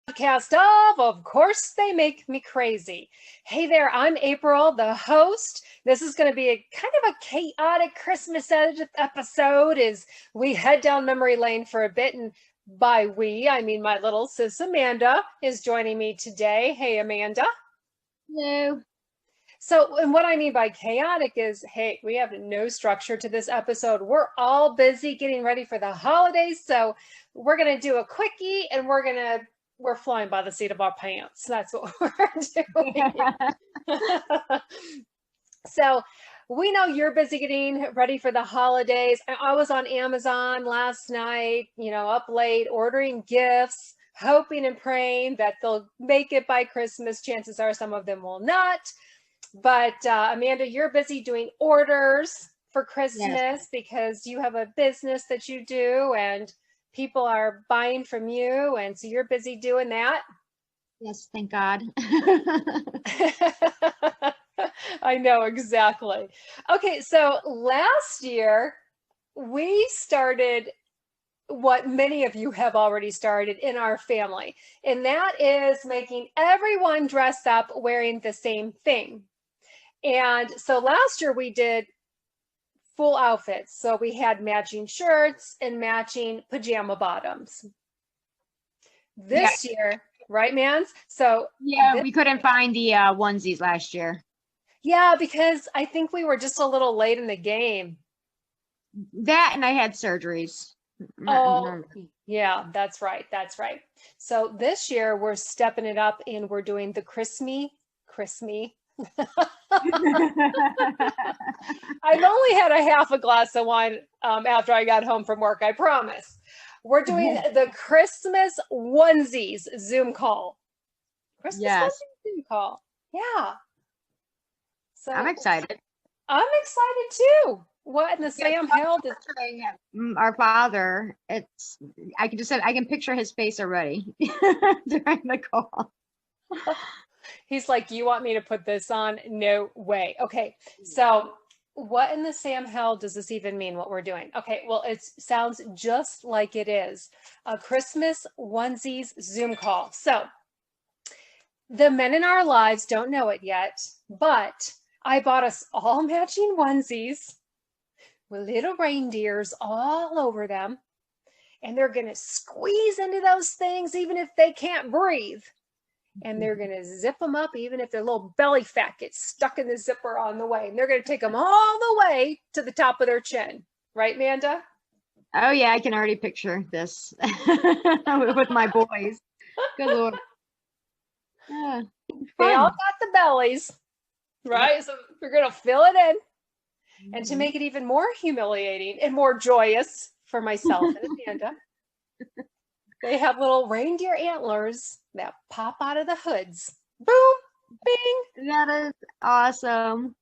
Podcast of course they make me crazy. Hey there, I'm April, the host. This is going to be a kind of a chaotic Christmas episode as we head down memory lane for a bit. And by we, I mean my little sis Amanda is joining me today. Hey, Amanda. Hello. So, and what I mean by chaotic is, hey, we have no structure to this episode. We're all busy getting ready for the holidays. So we're going to do a quickie and we're flying by the seat of our pants. That's what we're doing. So we know you're busy getting ready for the holidays. I was on Amazon last night, up late, ordering gifts, hoping and praying that they'll make it by Christmas. Chances are some of them will not. But Amanda, you're busy doing orders for Christmas because you have a business that you do and people are buying from you. And so you're busy doing that. Yes, thank God. I know, exactly. Okay, so last year we started what many of you have already started in our family, and that is making everyone dress up wearing the same thing. And so last year we did full outfits. So we had matching shirts and matching pajama bottoms. This year, right, Mans? So we couldn't find the onesies last year. Yeah, because I think we were just a little late in the game. That and I had surgeries. Oh, yeah, that's right. That's right. So this year we're stepping it up and we're doing the Christmas. I've only had a half a glass of wine after I got home from work, I promise. We're doing the Christmas onesies Zoom call. Christmas onesies Zoom call. Yeah. So I'm excited. I'm excited too. What in the Sam held is our father? I can picture his face already during the call. He's like, you want me to put this on? No way. Okay, so what in the Sam hell does this even mean, what we're doing? Okay, well, it sounds just like it is. A Christmas onesies Zoom call. So the men in our lives don't know it yet, but I bought us all matching onesies with little reindeers all over them. And they're going to squeeze into those things even if they can't breathe. And they're going to zip them up even if their little belly fat gets stuck in the zipper on the way. And they're going to take them all the way to the top of their chin. Right, Manda? Oh, yeah, I can already picture this with my boys. Good Lord. Yeah, they all got the bellies, right? So we're going to fill it in. And to make it even more humiliating and more joyous for myself and Amanda, they have little reindeer antlers that pop out of the hoods. Boom, bing. That is awesome.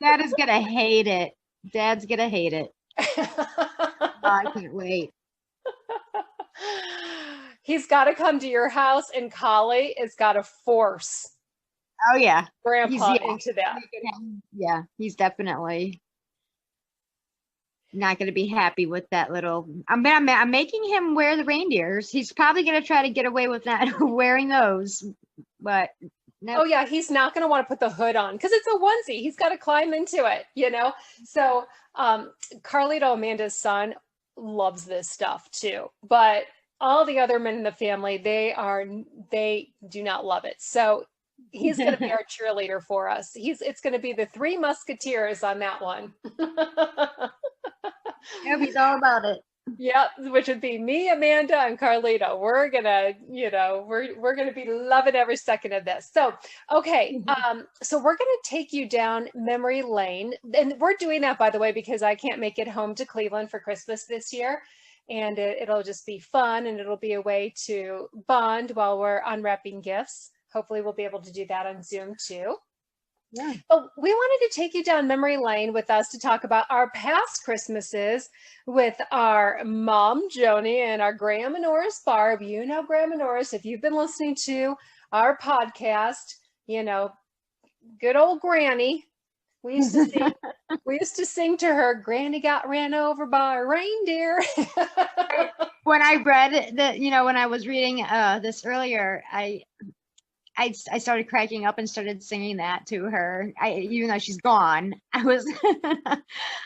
Dad is going to hate it. Dad's going to hate it. I can't wait. He's got to come to your house, and Collie has got to force Grandpa into that. Yeah, he's definitely not going to be happy with that little. I'm making him wear the reindeers. He's probably going to try to get away with not wearing those, but no. Oh yeah, he's not going to want to put the hood on because it's a onesie. He's got to climb into it, So Carlito, Amanda's son, loves this stuff too, but all the other men in the family, they do not love it. So he's going to be our cheerleader for us. It's going to be the Three Musketeers on that one. Yep, he's all about it. Yep, which would be me, Amanda, and Carlito. We're gonna, we're gonna be loving every second of this. So, okay, so we're gonna take you down memory lane, and we're doing that, by the way, because I can't make it home to Cleveland for Christmas this year. And it'll just be fun, and it'll be a way to bond while we're unwrapping gifts. Hopefully we'll be able to do that on Zoom too. Yeah. But we wanted to take you down memory lane with us to talk about our past Christmases with our mom, Joni, and our Grandma Norris Barb. You know Grandma Norris, if you've been listening to our podcast, good old Granny. We used to sing, we used to sing to her, Granny got ran over by a reindeer. When I read that, when I was reading this earlier, I started cracking up and started singing that to her. Even though she's gone, I was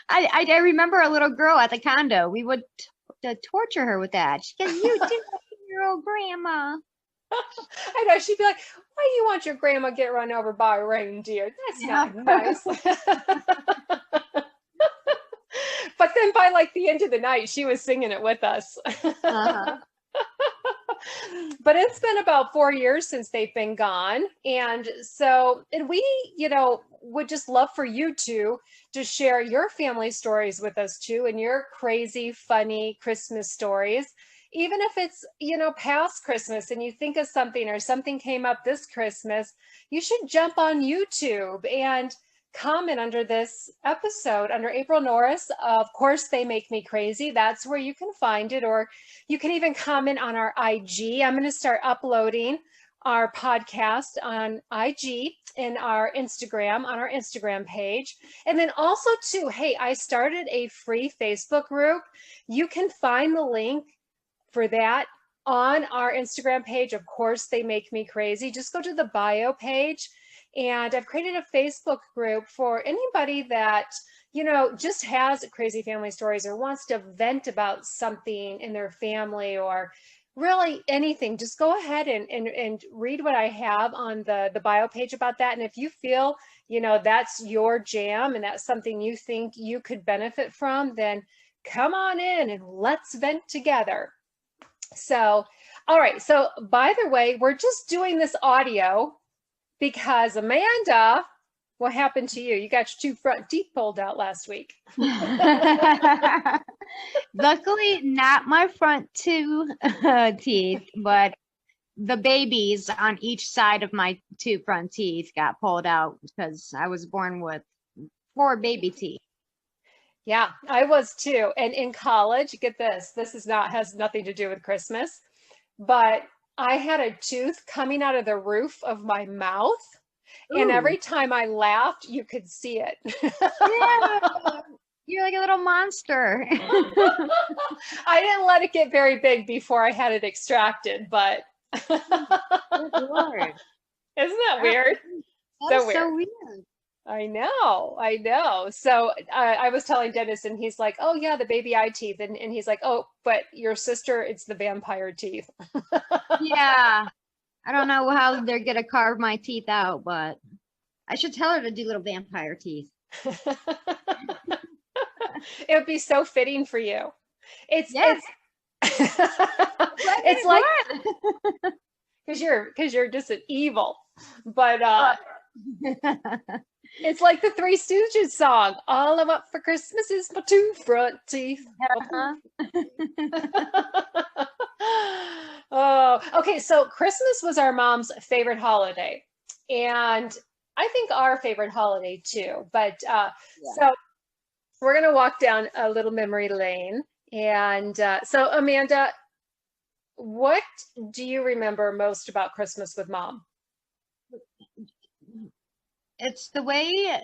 I remember a little girl at the condo. We would torture her with that. She goes, "You did your old grandma." I know, she'd be like, why do you want your grandma get run over by a reindeer? That's not nice. But then by like the end of the night, she was singing it with us. Uh-huh. But it's been about 4 years since they've been gone. And we, would just love for you to share your family stories with us too, and your crazy, funny Christmas stories. Even if it's, past Christmas and you think of something or something came up this Christmas, you should jump on YouTube and comment under this episode under April Norris. Of course, They Make Me Crazy. That's where you can find it, or you can even comment on our IG. I'm going to start uploading our podcast on IG and our Instagram, on our Instagram page. And then also too, hey, I started a free Facebook group. You can find the link for that on our Instagram page. Of course, They Make Me Crazy. Just go to the bio page. And I've created a Facebook group for anybody that, just has crazy family stories or wants to vent about something in their family or really anything. Just go ahead and read what I have on the bio page about that. And if you feel, that's your jam and that's something you think you could benefit from, then come on in and let's vent together. So, all right. So by the way, we're just doing this audio because Amanda, what happened to you? You got your 2 front teeth pulled out last week. Luckily, not my front 2 teeth, but the babies on each side of my 2 front teeth got pulled out because I was born with 4 baby teeth. Yeah, I was too. And in college, get this has nothing to do with Christmas, but I had a tooth coming out of the roof of my mouth. Ooh. And every time I laughed, you could see it. Yeah, you're like a little monster. I didn't let it get very big before I had it extracted, but Good Lord. Isn't that weird? That's so weird. I know. So I was telling Dennis, and he's like, oh yeah, the baby eye teeth. And he's like, oh, but your sister, it's the vampire teeth. Yeah. I don't know how they're going to carve my teeth out, but I should tell her to do little vampire teeth. It would be so fitting for you. It's like, because you're just an evil, but it's like the Three Stooges song. All I want for Christmas is my 2 front teeth. Oh, okay. So Christmas was our mom's favorite holiday, and I think our favorite holiday too. But so we're gonna walk down a little memory lane, and so Amanda, what do you remember most about Christmas with Mom? It's the way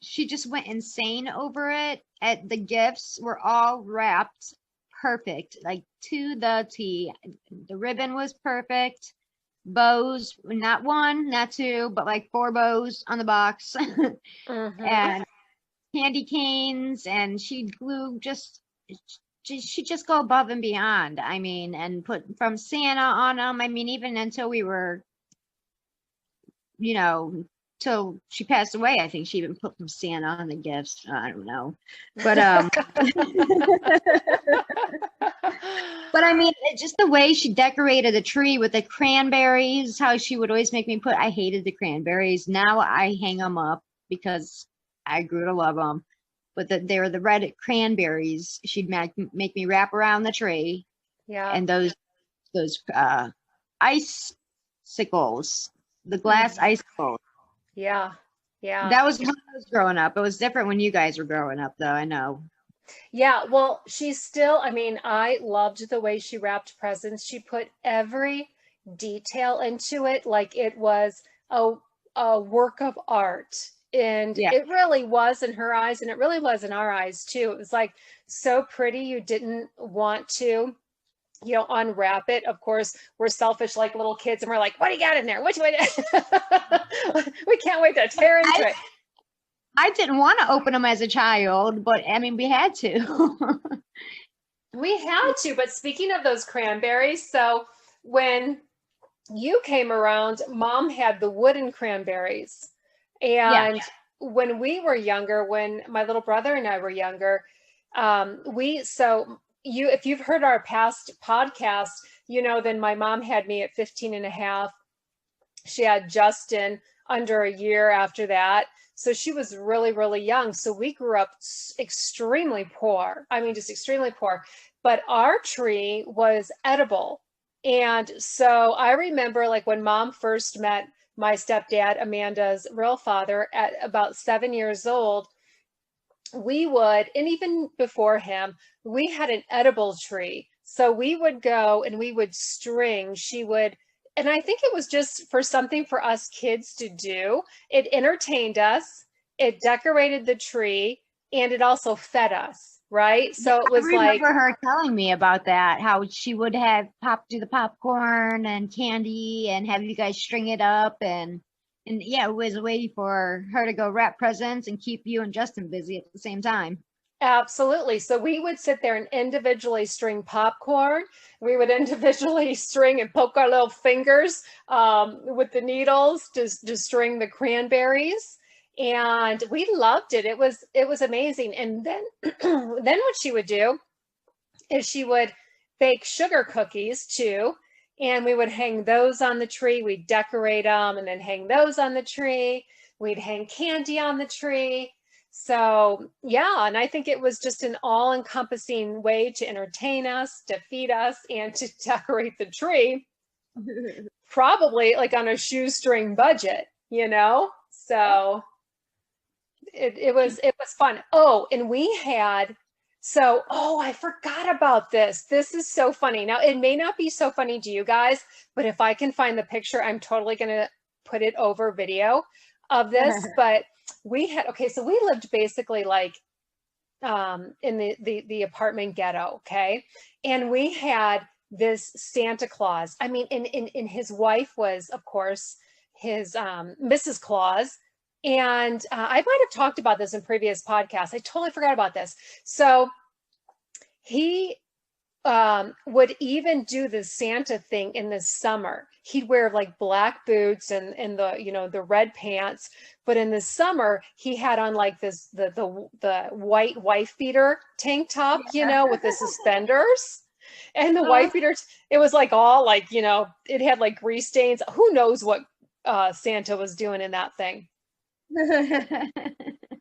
she just went insane over it. The gifts were all wrapped perfect, like to the T. The ribbon was perfect. Bows, not 1, not 2, but like 4 bows on the box. Mm-hmm. And candy canes, and she'd glue she'd just go above and beyond. I mean, and put from Santa on them. I mean, even until we were, till she passed away, I think she even put some Santa on the gifts. I don't know, but but I mean, just the way she decorated the tree with the cranberries, how she would always make me I hated the cranberries. Now I hang them up because I grew to love them. But they were the red cranberries. She'd make me wrap around the tree. Yeah. And those icicles, the glass icicles. Yeah. That was when I was growing up. It was different when you guys were growing up, though, I know. Yeah, well, I loved the way she wrapped presents. She put every detail into it like it was a work of art. And Yeah. it really was in her eyes, and it really was in our eyes too. It was like so pretty, you didn't want to, you know, unwrap it. Of course, we're selfish like little kids, and we're like, what do you got in there? What do you we can't wait to tear into it. I didn't want to open them as a child, but I mean, we had to. We had to, but speaking of those cranberries, so when you came around, Mom had the wooden cranberries. Yeah. And when we were younger, when my little brother and I were younger, if you've heard our past podcast, you know, then my mom had me at 15 and a half. She had Justin under a year after that. So she was really, really young. So we grew up extremely poor. I mean, just extremely poor. But our tree was edible. And so I remember like when Mom first met my stepdad, Amanda's real father, at about 7 years old, we would, and even before him, we had an edible tree. So we would go and we would string, and I think it was just for something for us kids to do. It entertained us, it decorated the tree, and it also fed us, right? So it was I like, remember her telling me about that, how she would have do the popcorn and candy and have you guys string it up and yeah, it was a way for her to go wrap presents and keep you and Justin busy at the same time. absolutely. So we would sit there and individually string popcorn. We would individually string and poke our little fingers with the needles to string the cranberries. And we loved it. It was amazing. And then then what she would do is she would bake sugar cookies too. And we would hang those on the tree. We'd decorate them and then hang those on the tree. We'd hang candy on the tree. So, yeah, and I think it was just an all-encompassing way to entertain us, to feed us, and to decorate the tree, probably like on a shoestring budget, you know? So it was fun. Oh, and we had I forgot about this. This is so funny. Now, it may not be so funny to you guys, but if I can find the picture, I'm totally going to put it over video of this. But so we lived basically like in the apartment ghetto, okay? And we had this Santa Claus. I mean, and his wife was, of course, his Mrs. Claus. And I might have talked about this in previous podcasts. I totally forgot about this. So he would even do the Santa thing in the summer. He'd wear like black boots and the, you know, the red pants. But in the summer, he had on like the white wife beater tank top, you know, with the suspenders. And the wife beater, it was like all like, you know, it had like grease stains. Who knows what Santa was doing in that thing.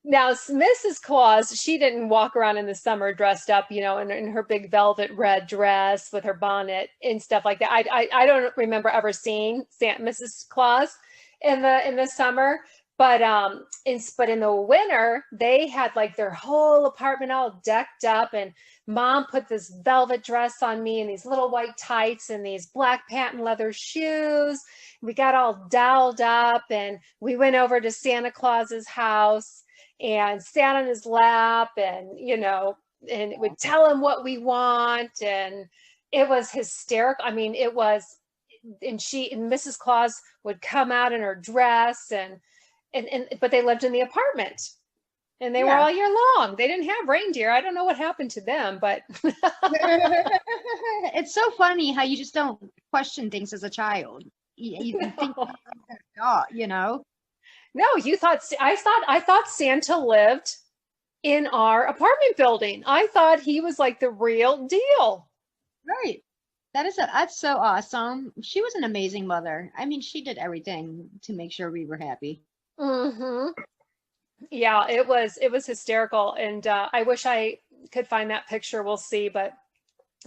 Now, Mrs. Claus, she didn't walk around in the summer dressed up, you know, in her big velvet red dress with her bonnet and stuff like that. I don't remember ever seeing Mrs. Claus in the summer, but in the winter they had like their whole apartment all decked up, and Mom put this velvet dress on me and these little white tights and these black patent leather shoes. We got all dolled up and we went over to Santa Claus's house and sat on his lap, and, you know, and would tell him what we want. And it was hysterical. I mean, it was, and Mrs. Claus would come out in her dress but they lived in the apartment and they were all year long. They didn't have reindeer. I don't know what happened to them, but it's so funny how you just don't question things as a child. You think, you know. No, I thought Santa lived in our apartment building. I thought he was like the real deal. Right. That's so awesome. She was an amazing mother. I mean, she did everything to make sure we were happy. Mm-hmm. Yeah, it was hysterical. And I wish I could find that picture. We'll see, but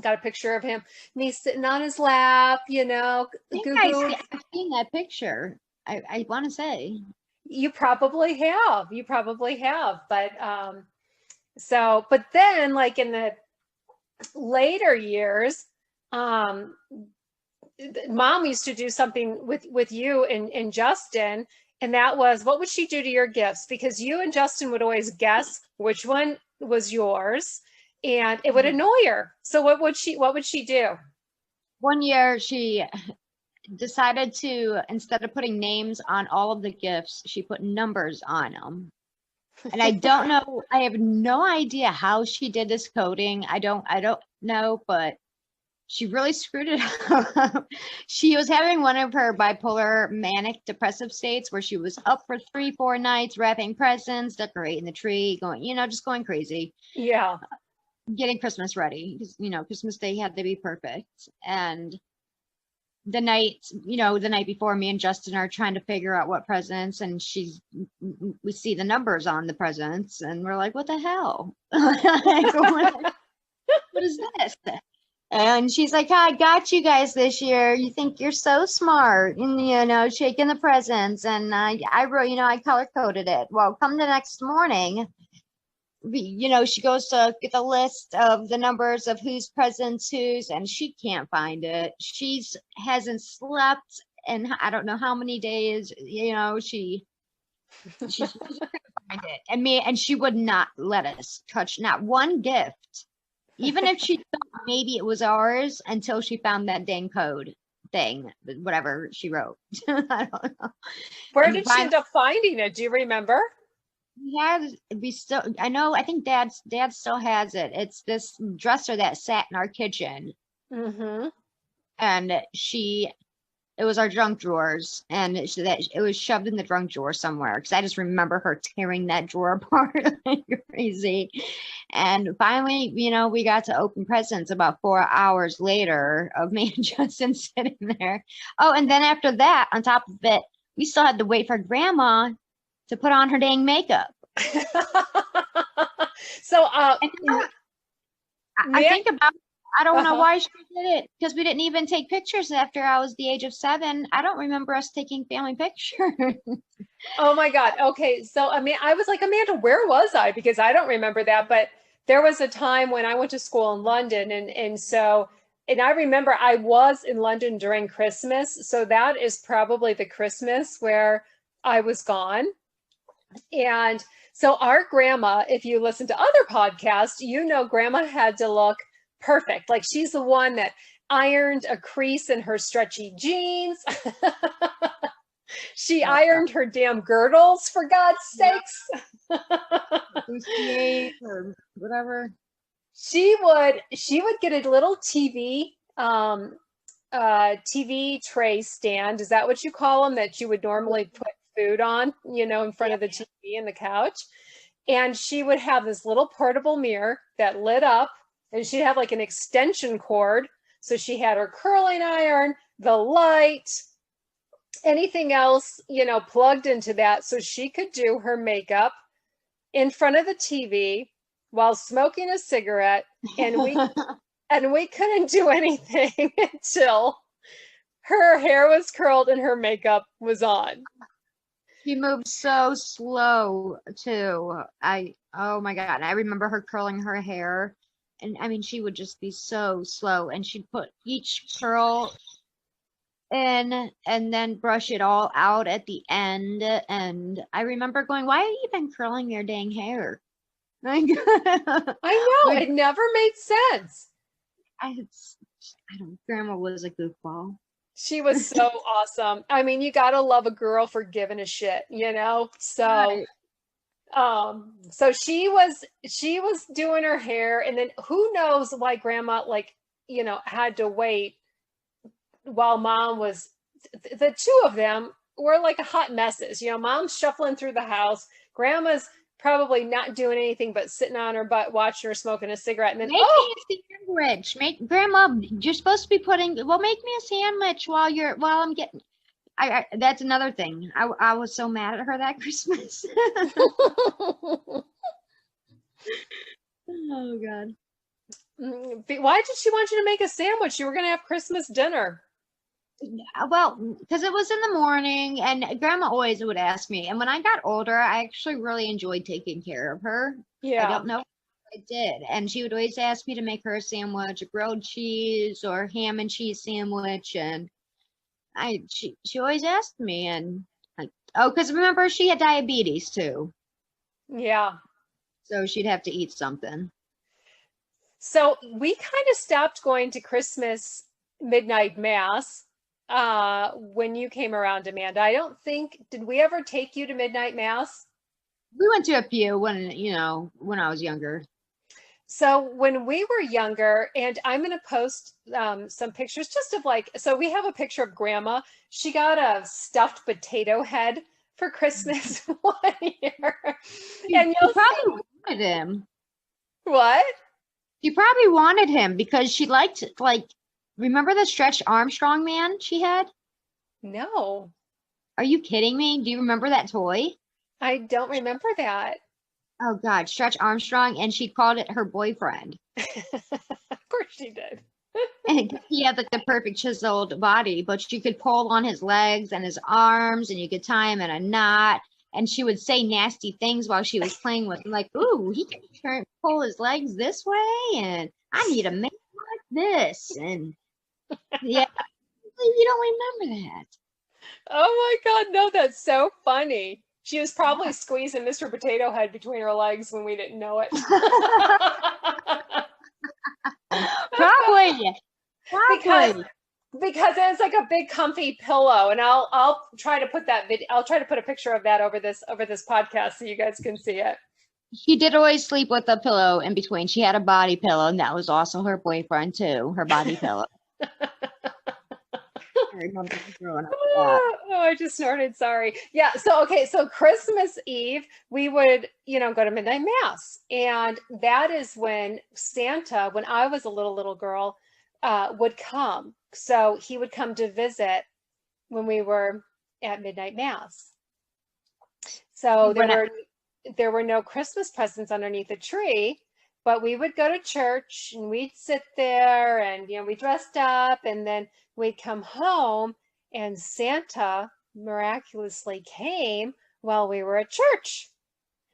got a picture of him and he's sitting on his lap, you know. I've seen that picture. I want to say. You probably have. But but then like in the later years, Mom used to do something with you and Justin, And that was, what would she do to your gifts? Because you and Justin would always guess which one was yours, and it would annoy her. So what would she do? One year she decided to, instead of putting names on all of the gifts, she put numbers on them. And I don't know, I have no idea how she did this coding. I don't know, but she really screwed it up. She was having one of her bipolar manic depressive states where she was up for 3-4 nights, wrapping presents, decorating the tree, going, just going crazy. Yeah. Getting Christmas ready because, Christmas Day had to be perfect. And the night before, me and Justin are trying to figure out what presents, and we see the numbers on the presents, and we're like, what the hell? What is this? And she's like, I got you guys this year. You think you're so smart, and shaking the presents. And I wrote, I color coded it. Well, come the next morning, she goes to get the list of the numbers of whose presents whose, and she can't find it. She hasn't slept in I don't know how many days. She couldn't find it, and she would not let us touch not one gift. Even if she thought maybe it was ours, until she found that dang code thing, whatever she wrote. I don't know. Where did she end up finding it? Do you remember? I think dad still has it. It's this dresser that sat in our kitchen. Mm-hmm. And it was our junk drawers, and it was shoved in the junk drawer somewhere, because I just remember her tearing that drawer apart like crazy. And finally, we got to open presents about 4 hours later of me and Justin sitting there. Oh, and then after that, on top of it, we still had to wait for Grandma to put on her dang makeup. So I think about, I don't know why she did it, because we didn't even take pictures after I was the age of 7. I don't remember us taking family pictures. Oh my God. Okay. So, I was like, Amanda, where was I? Because I don't remember that, but there was a time when I went to school in London. And I remember I was in London during Christmas. So that is probably the Christmas where I was gone. And so our grandma, if you listen to other podcasts, grandma had to look perfect. Like, she's the one that ironed a crease in her stretchy jeans. She ironed her damn girdles, for God's sakes. Or whatever. She would get a little TV tray stand. Is that what you call them, that you would normally put food on, in front of the TV and the couch? And she would have this little portable mirror that lit up, and she'd have like an extension cord. So she had her curling iron, the light, anything else, plugged into that, so she could do her makeup in front of the TV while smoking a cigarette. And we couldn't do anything until her hair was curled and her makeup was on. She moved so slow too. Oh my God. I remember her curling her hair, and she would just be so slow, and she'd put each curl in and then brush it all out at the end. And I remember going, why are you even curling your dang hair? I know, it never made sense. Grandma was a goofball. She was so awesome. You gotta love a girl for giving a shit, So, Right. So she was doing her hair, and then who knows why Grandma had to wait while Mom was. The two of them were like hot messes. Mom's shuffling through the house. Grandma's probably not doing anything but sitting on her butt, watching her smoking a cigarette, and then Make me a sandwich. Grandma, you're supposed to be make me a sandwich while I'm getting. That's another thing. I was so mad at her that Christmas. Oh God. Why did she want you to make a sandwich? You were going to have Christmas dinner. Well, because it was in the morning, and Grandma always would ask me. And when I got older, I actually really enjoyed taking care of her. Yeah. I don't know if I did. And she would always ask me to make her a sandwich, a grilled cheese or ham and cheese sandwich. And she always asked me, and Like, oh, because remember she had diabetes too, Yeah. so she'd have to eat something. So we kind of stopped going to Christmas midnight mass when you came around, Amanda. I don't think, did we ever take you to midnight mass? We went to a few when I was younger. So when we were younger, and I'm going to post some pictures just of like, so we have a picture of Grandma. She got a stuffed potato head for Christmas one year. And She probably wanted him. What? She probably wanted him because she liked, like, remember the Stretch Armstrong man she had? No, Are you kidding me? Do you remember that toy? I don't remember that. Oh God, Stretch Armstrong, and she called it her boyfriend. Of course she did. And he had like the perfect chiseled body, but she could pull on his legs and his arms, and you could tie him in a knot. And she would say nasty things while she was playing with him, like, "Ooh, he can pull his legs this way, and I need a man like this." And yeah, you don't remember that. Oh my God, no, that's so funny. She was probably squeezing Mr. Potato Head between her legs when we didn't know it. Probably. Because it's like a big comfy pillow, and I'll try to put that video. I'll try to put a picture of that over this podcast so you guys can see it. She did always sleep with a pillow in between. She had a body pillow, and that was also her boyfriend too. Her body pillow. I remember growing up with that. Oh, I just snorted. Sorry. Yeah. So, okay. So Christmas Eve, we would, go to midnight mass. And that is when Santa, when I was a little girl, would come. So he would come to visit when we were at midnight mass. So there were no Christmas presents underneath the tree, but we would go to church and we'd sit there and, we dressed up, and then we'd come home and Santa miraculously came while we were at church.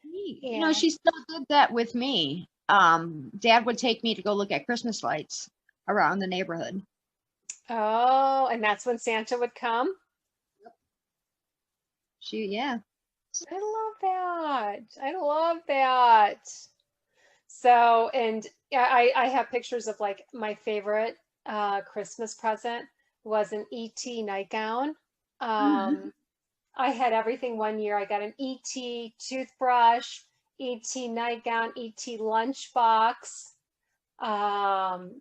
She still did that with me. Dad would take me to go look at Christmas lights around the neighborhood. Oh, and that's when Santa would come? Yeah. I love that. I love that. So, and I have pictures of like my favorite Christmas present was an ET nightgown. I had everything one year. I got an ET toothbrush, ET nightgown, ET lunchbox, an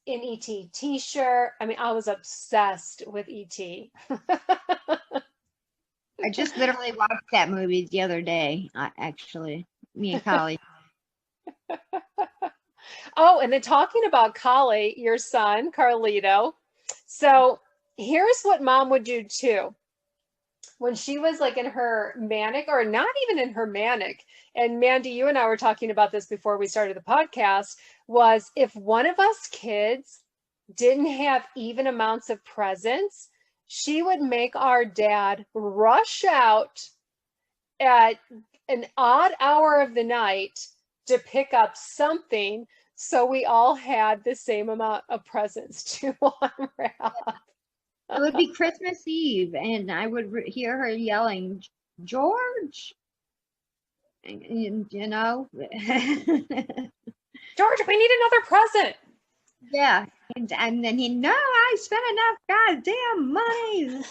ET t-shirt. I mean, I was obsessed with ET. I just literally watched that movie the other day, actually. Me and Collie. Oh, and then talking about Collie, your son, Carlito. So here's what Mom would do too. When she was like in her manic, or not even in her manic, and Mandy, you and I were talking about this before we started the podcast, was if one of us kids didn't have even amounts of presents, she would make our dad rush out at an odd hour of the night to pick up something so we all had the same amount of presents to unwrap. It would be Christmas Eve, and I would hear her yelling, "George!" And, George, we need another present. Yeah, and then I spent enough goddamn money.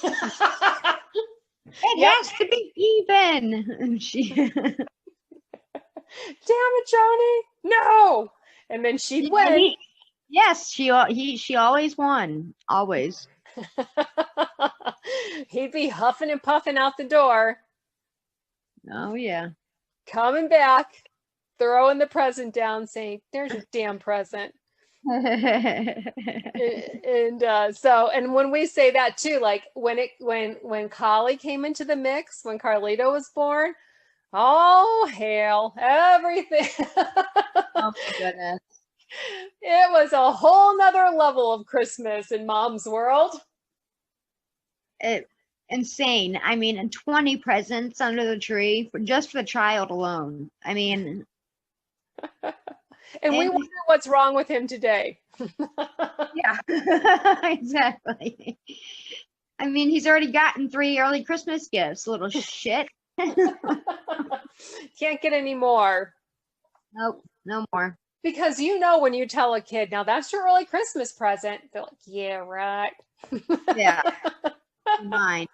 It has to be even. Damn it, Johnny! No. And then she'd win. Yes, she always won. Always. He'd be huffing and puffing out the door. Oh yeah. Coming back, throwing the present down, saying, "There's your damn present." And when we say that too, like when Collie came into the mix, when Carlito was born, oh hail, everything. Oh my goodness. It was a whole nother level of Christmas in Mom's world. Insane. I mean, and 20 presents under the tree just for the child alone. I mean, and we wonder what's wrong with him today. Yeah, exactly. I mean, he's already gotten 3 early Christmas gifts, little shit. Can't get any more. Nope, no more. Because when you tell a kid, now that's your early Christmas present, they're like, yeah, right. Yeah, mine.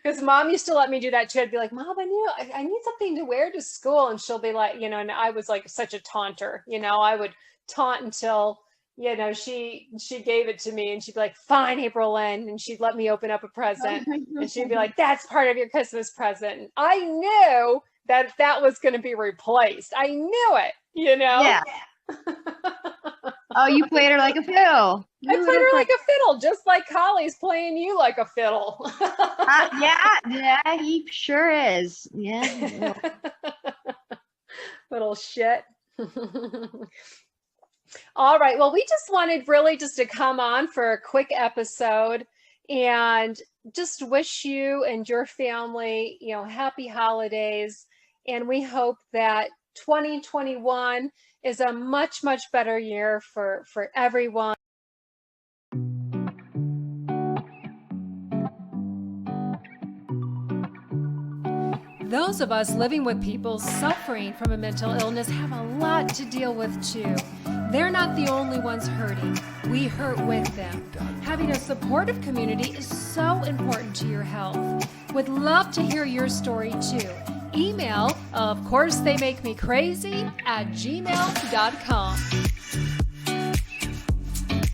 Because mom used to let me do that too. I'd be like, Mom, I need something to wear to school. And she'll be like, and I was like such a taunter, I would taunt until, she gave it to me and she'd be like, fine, April Lynn. And she'd let me open up a present and she'd be like, that's part of your Christmas present. And I knew that was going to be replaced. I knew it, Yeah. Oh, you played her like a fiddle. I played her like a fiddle, just like Collie's playing you like a fiddle. Yeah, he sure is. Yeah. Little shit. All right. Well, we just wanted really just to come on for a quick episode and just wish you and your family, happy holidays. And we hope that 2021 is a much, much better year for everyone. Those of us living with people suffering from a mental illness have a lot to deal with too. They're not the only ones hurting. We hurt with them. Having a supportive community is so important to your health. Would love to hear your story too. Email, of course they make me crazy, @gmail.com.